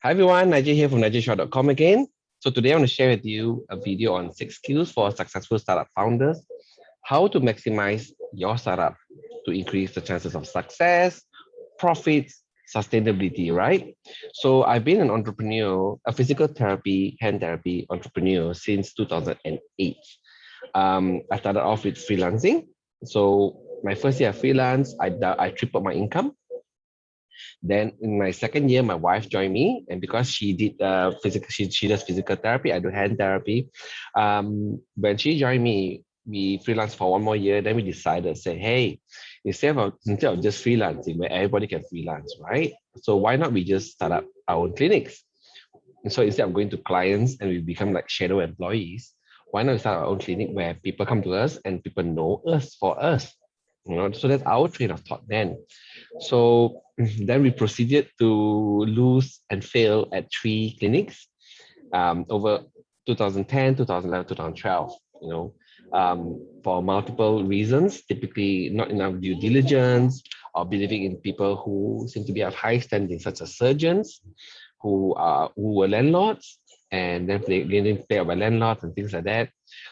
Hi everyone, Nigel here from nigelshah.com again. So today I want to share with you a video on 6 skills for successful startup founders, how to maximize your startup to increase the chances of success, profits, sustainability, right? So I've been an entrepreneur, a physical therapy, hand therapy entrepreneur since 2008. I started off with freelancing. So my first year of freelance, I tripled my income. Then in my second year, my wife joined me, and because she did she does physical therapy, I do hand therapy. When she joined me, we freelanced for one more year. Then we decided, say, hey, instead of just freelancing, where everybody can freelance, right? So why not we just start up our own clinics? And so instead of going to clients and we become like shadow employees, why not we start our own clinic where people come to us and people know us for us? So that's our train of thought then. So then we proceeded to lose and fail at 3 clinics over 2010, 2011, 2012, for multiple reasons, typically not enough due diligence or believing in people who seem to be of high standing, such as surgeons who were landlords and then getting paid by landlords and things like that.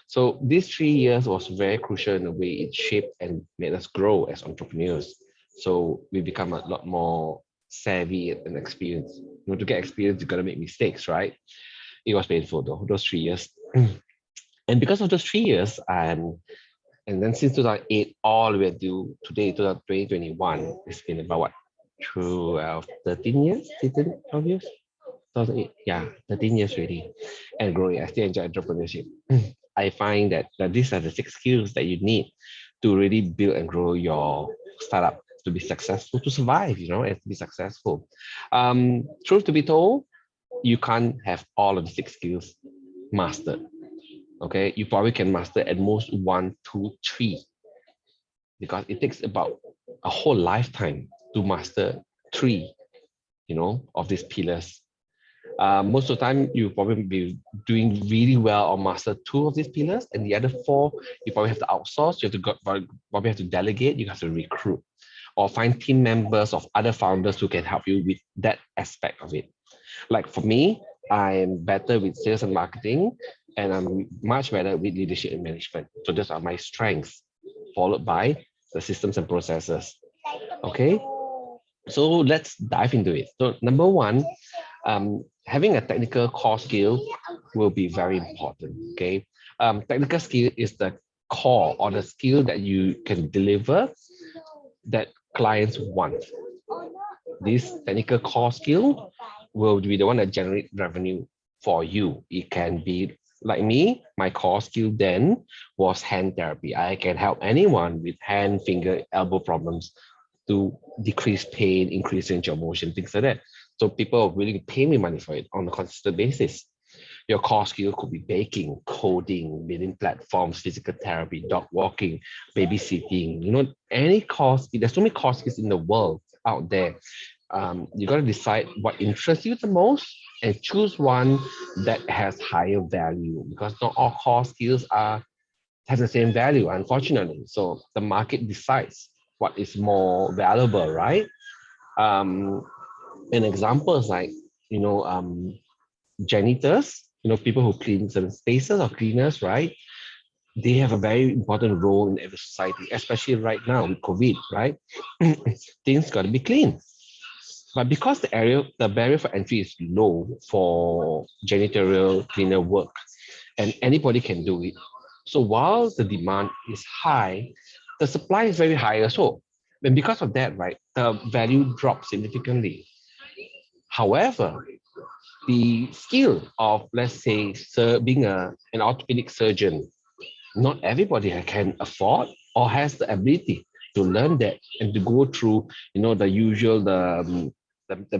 So these 3 years was very crucial in the way it shaped and made us grow as entrepreneurs. So we become a lot more savvy and experienced. To get experience, you gotta make mistakes, right? It was painful though, those 3 years. And because of those 3 years, and then since 2008 all the way to today, 2021, it's been about what, 12, 13 years, 13, 12 years? 2008, yeah, 13 years already, and growing. I still enjoy entrepreneurship. I find that these are the 6 skills that you need to really build and grow your startup to be successful, to survive, and to be successful. Truth to be told, you can't have all of the 6 skills mastered. Okay, you probably can master at most 1, 2, 3, because it takes about a whole lifetime to master 3, of these pillars. Most of the time, you probably be doing really well or master 2 of these pillars, and the other 4, you probably have to outsource. You have to probably have to delegate. You have to recruit, or find team members of other founders who can help you with that aspect of it. Like for me, I'm better with sales and marketing, and I'm much better with leadership and management. So those are my strengths, followed by the systems and processes. Okay, so let's dive into it. So number one, having a technical core skill will be very important. Okay, technical skill is the core or the skill that you can deliver that clients want. This technical core skill will be the one that generate revenue for you. It can be like me, my core skill then was hand therapy. I can help anyone with hand, finger, elbow problems to decrease pain, increase range of motion, things like that. So people are willing to pay me money for it on a consistent basis. Your core skill could be baking, coding, building platforms, physical therapy, dog walking, babysitting, any core skill. There's so many core skills in the world out there. You got to decide what interests you the most and choose one that has higher value, because not all core skills have the same value, unfortunately. So the market decides what is more valuable, right? Um, an example is like, janitors, people who clean certain spaces or cleaners, right? They have a very important role in every society, especially right now with COVID, right? Things got to be clean. But because the barrier for entry is low for janitorial cleaner work, and anybody can do it. So while the demand is high, the supply is very high also. And because of that, right, the value drops significantly. However, the skill of, let's say, being an orthopedic surgeon, not everybody can afford or has the ability to learn that and to go through, the usual, the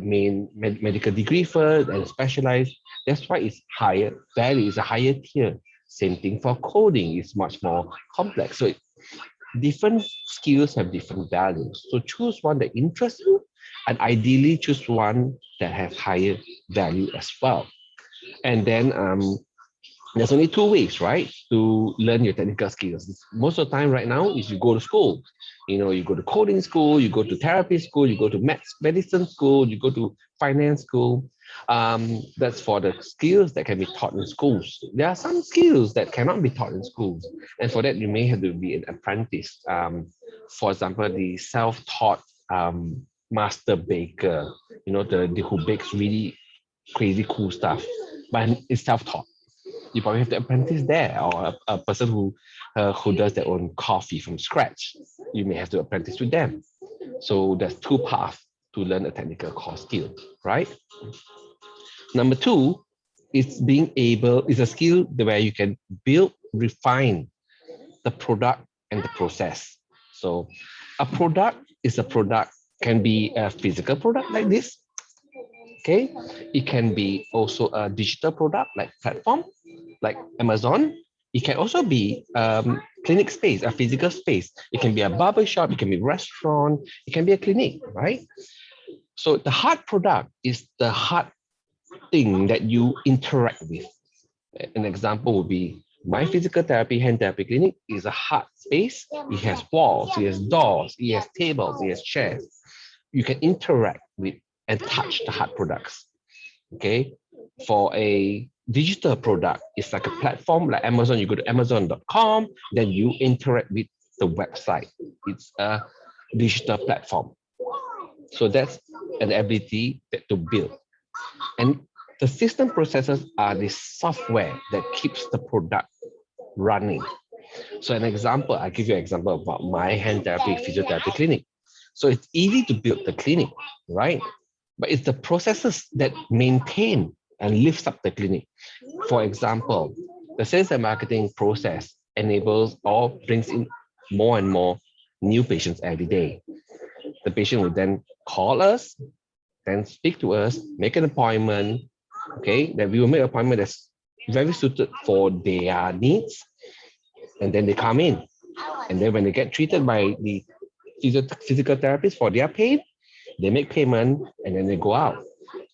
main medical degree first and specialize. That's why it's higher value, it's a higher tier. Same thing for coding, it's much more complex. So different skills have different values. So choose one that interests you, and ideally choose one that has higher value as well. And then There's only two ways, right, to learn your technical skills. Most of the time right now is you go to school. You go to coding school, you go to therapy school, you go to maths, medicine school, you go to finance school. That's for the skills that can be taught in schools. There are some skills that cannot be taught in schools. And for that, you may have to be an apprentice. For example, the self-taught master baker, the who bakes really crazy cool stuff, but it's self-taught. You probably have to apprentice there, or a person who does their own coffee from scratch. You may have to apprentice with them. So there's two paths to learn a technical core skill, right? Number two is a skill where you can build, refine the product and the process. So a product is a product, can be a physical product like this. Okay, it can be also a digital product like platform, like Amazon. It can also be clinic space, a physical space. It can be a barber shop, it can be a restaurant, it can be a clinic, right? So the hard product is the hard thing that you interact with. An example would be my physical therapy, hand therapy clinic is a hard space. It has walls, it has doors, it has tables, it has chairs. You can interact with and touch the hard products. Okay. For a digital product, it's like a platform like Amazon. You go to Amazon.com, then you interact with the website. It's a digital platform. So that's an ability to build. And the system processes are the software that keeps the product running. So I give you an example about my hand therapy, physiotherapy clinic. So it's easy to build the clinic, right? But it's the processes that maintain and lifts up the clinic. For example, the sales and marketing process enables or brings in more and more new patients every day. The patient will then call us, then speak to us, make an appointment, okay? Then we will make an appointment that's very suited for their needs, and then they come in. And then when they get treated by the physical therapist for their pain, they make payment and then they go out.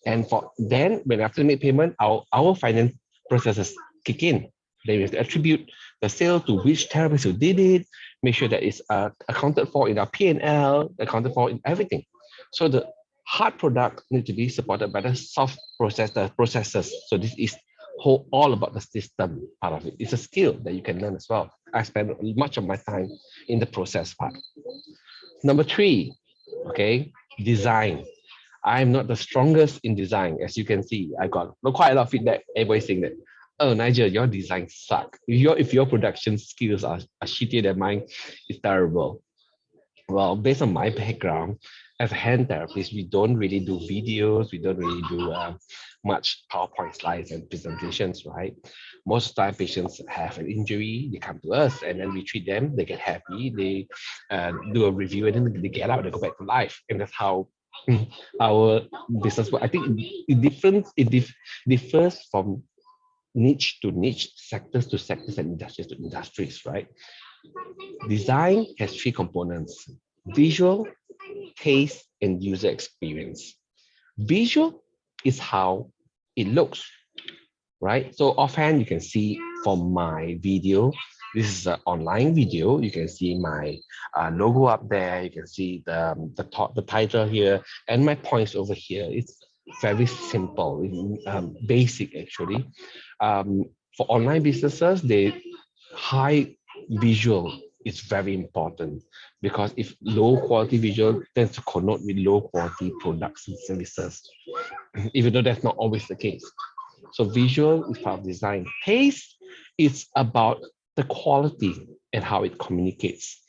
And for then, when after they make payment, our finance processes kick in. Then we have to attribute the sale to which therapist who did it, make sure that it's accounted for in our P&L, accounted for in everything. So the hard product need to be supported by the soft processes. So this is all about the system part of it. It's a skill that you can learn as well. I spend much of my time in the process part. Number three, okay, design. I'm not the strongest in design. As you can see, I got quite a lot of feedback. Everybody saying that, oh, Nigel, your design suck. If your production skills are shittier than mine, it's terrible. Well, based on my background, as a hand therapist, we don't really do videos. We don't really do much PowerPoint slides and presentations, right? Most of the time, patients have an injury, they come to us, and then we treat them. They get happy, they do a review, and then they get out, they go back to life, and that's how our business works. I think differs from niche to niche, sectors to sectors, and industries to industries, right? Design has three components: visual, taste, and user experience. Visual is how it looks, right? So offhand, you can see from my video, this is an online video. You can see my logo up there. You can see the title here, and my points over here. It's very simple, basic actually. For online businesses, high visual is very important, because if low quality visual tends to connote with low quality products and services, even though that's not always the case. So visual is part of design. Taste is about the quality and how it communicates.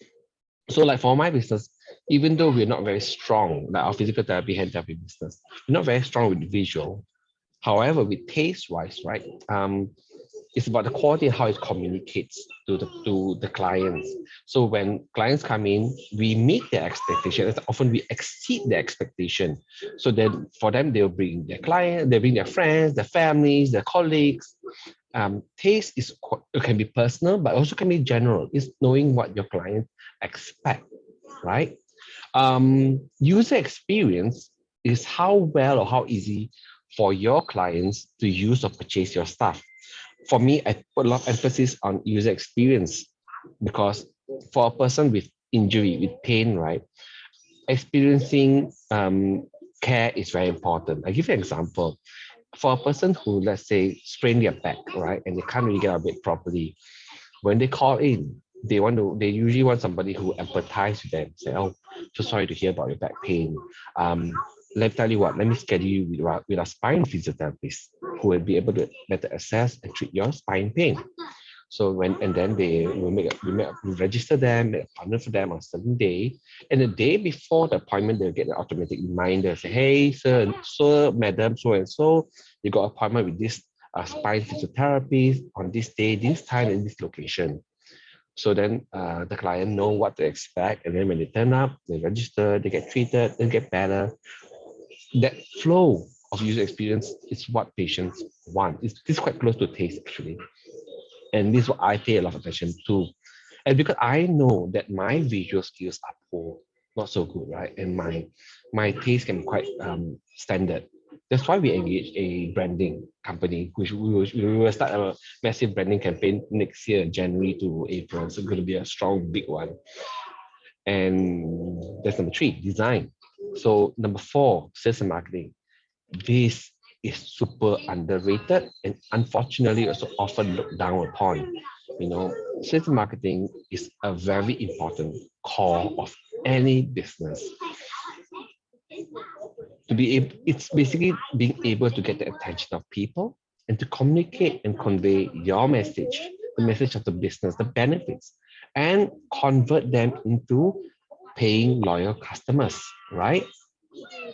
So like for my business, even though we're not very strong, like our physical therapy, hand therapy business, we're not very strong with visual. However, with taste wise, right? It's about the quality and how it communicates to the clients. So when clients come in, we meet their expectation. Often we exceed their expectation. So then for them, they'll bring their client, they bring their friends, their families, their colleagues. Taste it can be personal, but also can be general. It's knowing what your clients expect, right? User experience is how well or how easy for your clients to use or purchase your stuff. for me, I put a lot of emphasis on user experience because for a person with injury, with pain, right, experiencing care is very important. I give you an example. For a person who, let's say, sprained their back, right, and they can't really get out of bed properly, when they call in, they usually want somebody who empathize with them. Say, oh, so sorry to hear about your back pain. Um, let me tell you what, let me schedule you with a spine physiotherapist who will be able to better assess and treat your spine pain. So and then they will we register them, make an appointment for them on a certain day. And the day before the appointment, they'll get an automatic reminder, say, hey, sir, madam, so and so, you got an appointment with this spine physiotherapist on this day, this time, and this location. So then the client know what to expect, and then when they turn up, they register, they get treated, they get better. That flow of user experience is what patients want. It's quite close to taste actually, and this is what I pay a lot of attention to. And because I know that my visual skills are poor, not so good, right? And my taste can be quite standard. That's why we engage a branding company, which we will start a massive branding campaign next year, January to April. So it's going to be a strong, big one. And that's number three, design. So number four, sales and marketing. This is super underrated and unfortunately also often looked down upon. You know, sales and marketing is a very important core of any business. To be able, it's basically being able to get the attention of people and to communicate and convey your message, the message of the business, the benefits, and convert them into paying loyal customers, right?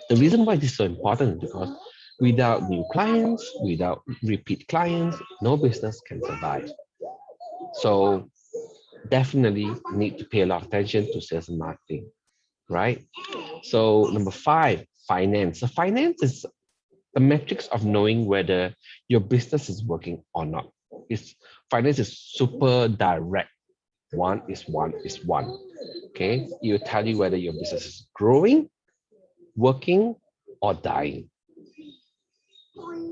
The reason why this is so important is because without new clients, without repeat clients, no business can survive. So definitely need to pay a lot of attention to sales and marketing, right? So number five, finance. So finance is the metrics of knowing whether your business is working or not. It's finance is super direct. One is one is one. Okay, it will tell you whether your business is growing, working, or dying.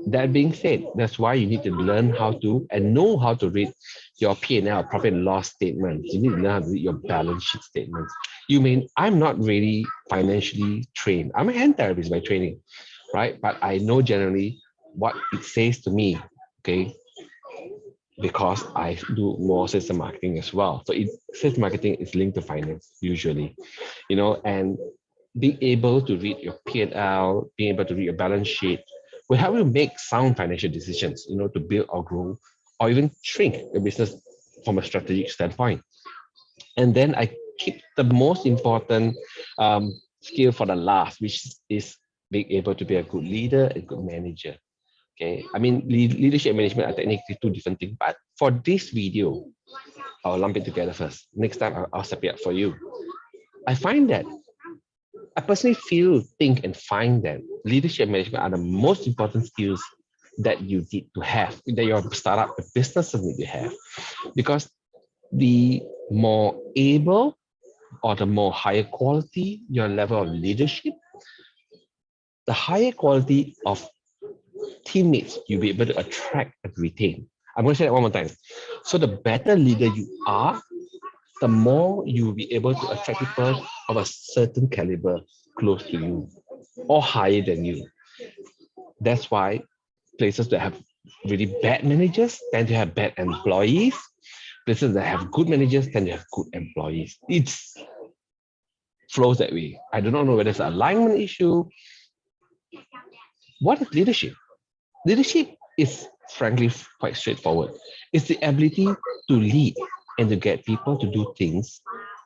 That being said, that's why you need to learn how to and know how to read your P&L, profit and loss statements. You need to learn how to read your balance sheet statements. I'm not really financially trained. I'm a hand therapist by training, right? But I know generally what it says to me, okay? Because I do more sales and marketing as well. So sales and marketing is linked to finance usually, and being able to read your P&L, being able to read your balance sheet will help you make sound financial decisions, to build or grow or even shrink your business from a strategic standpoint. And then I keep the most important skill for the last, which is being able to be a good leader and good manager. Okay, I mean, leadership and management are technically two different things, but for this video, I'll lump it together first. Next time, I'll separate it up for you. I find that I personally think, and find that leadership and management are the most important skills that you need to have, that your startup businesses need to have. Because the more able or the more higher quality your level of leadership, the higher quality of teammates you'll be able to attract and retain. I'm going to say that one more time. So the better leader you are, the more you will be able to attract people of a certain caliber close to you or higher than you. That's why places that have really bad managers tend to have bad employees. Places that have good managers tend to have good employees. It flows that way. I do not know whether it's an alignment issue. What is leadership? Leadership is frankly quite straightforward. It's the ability to lead and to get people to do things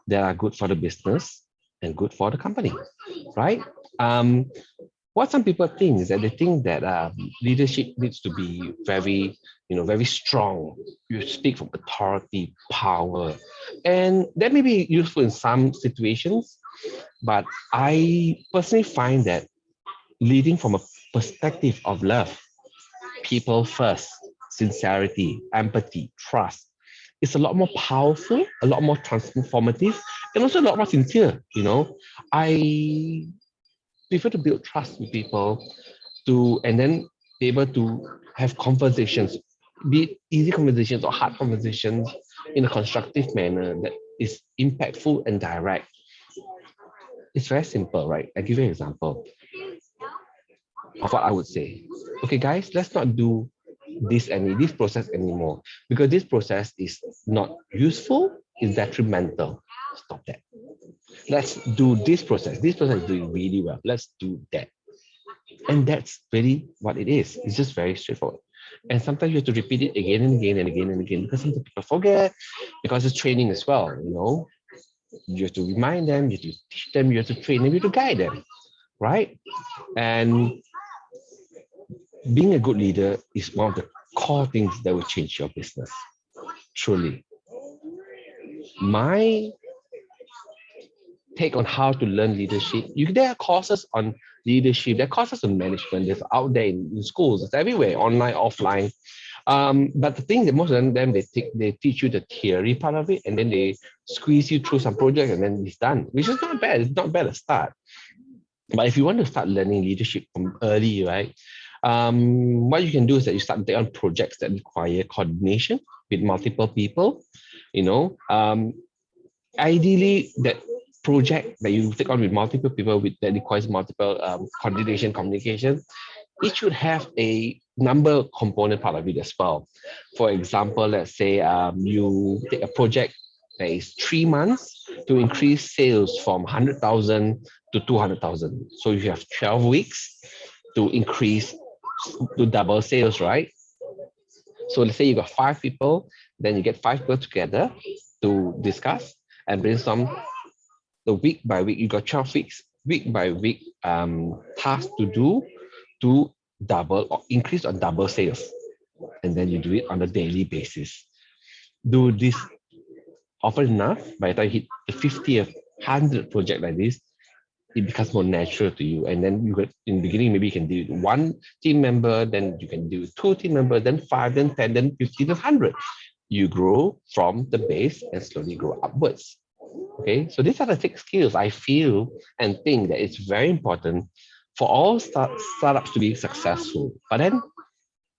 that are good for the business and good for the company, right? What some people think is that they think that leadership needs to be very, very strong. You speak from authority, power, and that may be useful in some situations. But I personally find that leading from a perspective of love, people first, sincerity, empathy, trust, it's a lot more powerful, a lot more transformative, and also a lot more sincere. I prefer to build trust with people and then be able to have conversations be it easy conversations or hard conversations in a constructive manner that is impactful and direct. It's very simple, right? I give you an example of what I would say. Okay, guys, let's not do this process anymore because this process is not useful, it's detrimental. Stop that. Let's do this process. This process is doing really well. Let's do that. And that's really what it is. It's just very straightforward. And sometimes you have to repeat it again and again and again and again because sometimes people forget, because it's training as well, you know. You have to remind them, you have to teach them, you have to train them, you have to guide them, right? And being a good leader is one of the core things that will change your business. Truly. My take on how to learn leadership. There are courses on leadership, there are courses on management, there's out there in schools, it's everywhere, online, offline. But the thing that most of them they teach you the theory part of it, and then they squeeze you through some projects, and then it's done, which is not bad. It's not bad to start. But if you want to start learning leadership from early, right? What you can do is that you start to take on projects that require coordination with multiple people. You know, ideally that project that you take on with multiple people that requires multiple coordination, communication, it should have a number component part of it as well. For example, let's say you take a project that is 3 months to increase sales from 100,000 to 200,000. So you have 12 weeks to increase, to double sales, right? So let's say you got 5 people, then you get 5 people together to discuss and brainstorm. The week by week, you got 12 weeks, week by week tasks to do to double or increase or double sales. And then you do it on a daily basis. Do this often enough, by the time you hit the 50th, 100th project like this, it becomes more natural to you. And then you got, in the beginning, maybe you can do it one team member, then you can do 2 team members, then 5, then 10, then 50, then 100. You grow from the base and slowly grow upwards. Okay, so these are the 6 skills I feel and think that it's very important for all startups to be successful. But then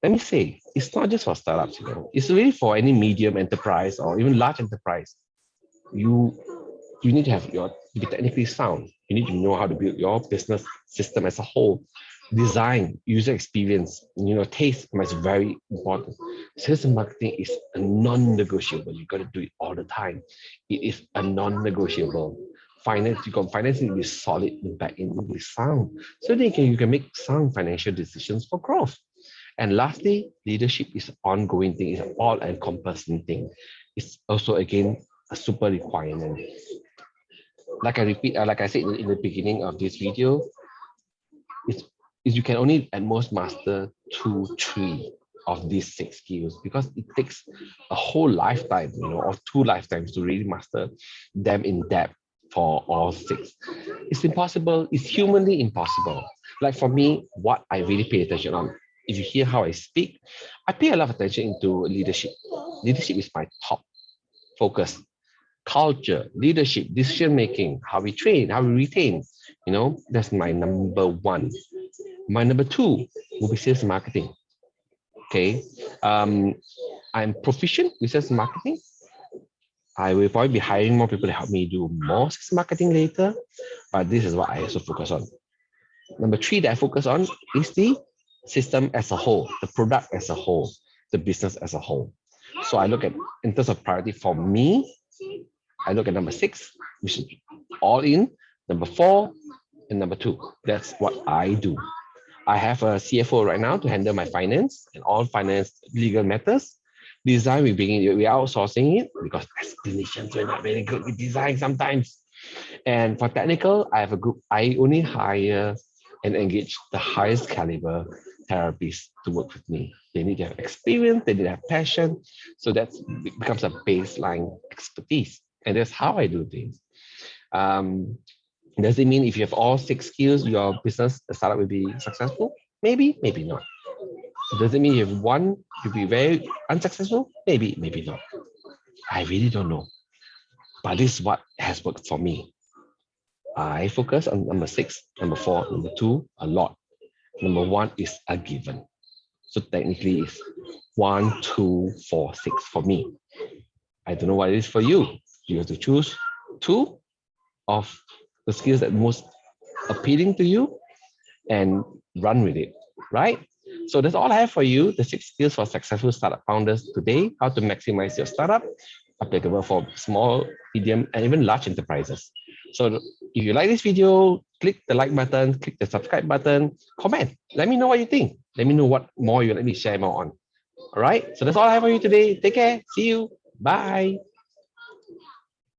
let me say, it's not just for startups, you know, it's really for any medium enterprise or even large enterprise. You you need to have to be technically sound. You need to know how to build your business system as a whole. Design, user experience, you know, taste is very important. Sales and marketing is a non-negotiable. You got to do it all the time. It is a non-negotiable. Finance, you got financing to be solid, the back end will be sound. So then you can make sound financial decisions for growth. And lastly, leadership is an ongoing thing, it's an all-encompassing thing. It's also, again, a super requirement. Like like I said in the beginning of this video, is you can only at most master 2, 3 of these 6 skills because it takes a whole lifetime, you know, or 2 lifetimes to really master them in depth for all 6. It's impossible. It's humanly impossible. Like for me, what I really pay attention on, if you hear how I speak, I pay a lot of attention into leadership. Leadership is my top focus. Culture, leadership, decision making, how we train, how we retain, you know, that's my number 1. My number 2 will be sales and marketing. Okay, I'm proficient with sales and marketing. I will probably be hiring more people to help me do more sales marketing later, but this is what I also focus on. Number 3 that I focus on is the system as a whole, the product as a whole, the business as a whole. So I look at, in terms of priority for me, I look at number 6, which is all in, number 4, and number 2. That's what I do. I have a CFO right now to handle my finance and all finance legal matters. Design, we're outsourcing it because as clinicians, we're not very good with design sometimes. And for technical, I have a group. I only hire and engage the highest caliber therapists to work with me. They need to have experience, they need to have passion. So that becomes a baseline expertise. And that's how I do things. Does it mean if you have all 6 skills, your business, the startup will be successful? Maybe, maybe not. Does it mean you have one, you'll be very unsuccessful? Maybe, maybe not. I really don't know. But this is what has worked for me. I focus on number 6, number 4, number 2 a lot. Number 1 is a given. So technically it's 1, 2, 4, 6 for me. I don't know what it is for you. You have to choose 2 of the skills that most appealing to you and run with it, right? So that's all I have for you, the 6 skills for successful startup founders today, how to maximize your startup, applicable for small, medium, and even large enterprises. So if you like this video, click the like button, click the subscribe button, comment. Let me know what you think. Let me know what more you let me share more on. All right. So that's all I have for you today. Take care. See you. Bye.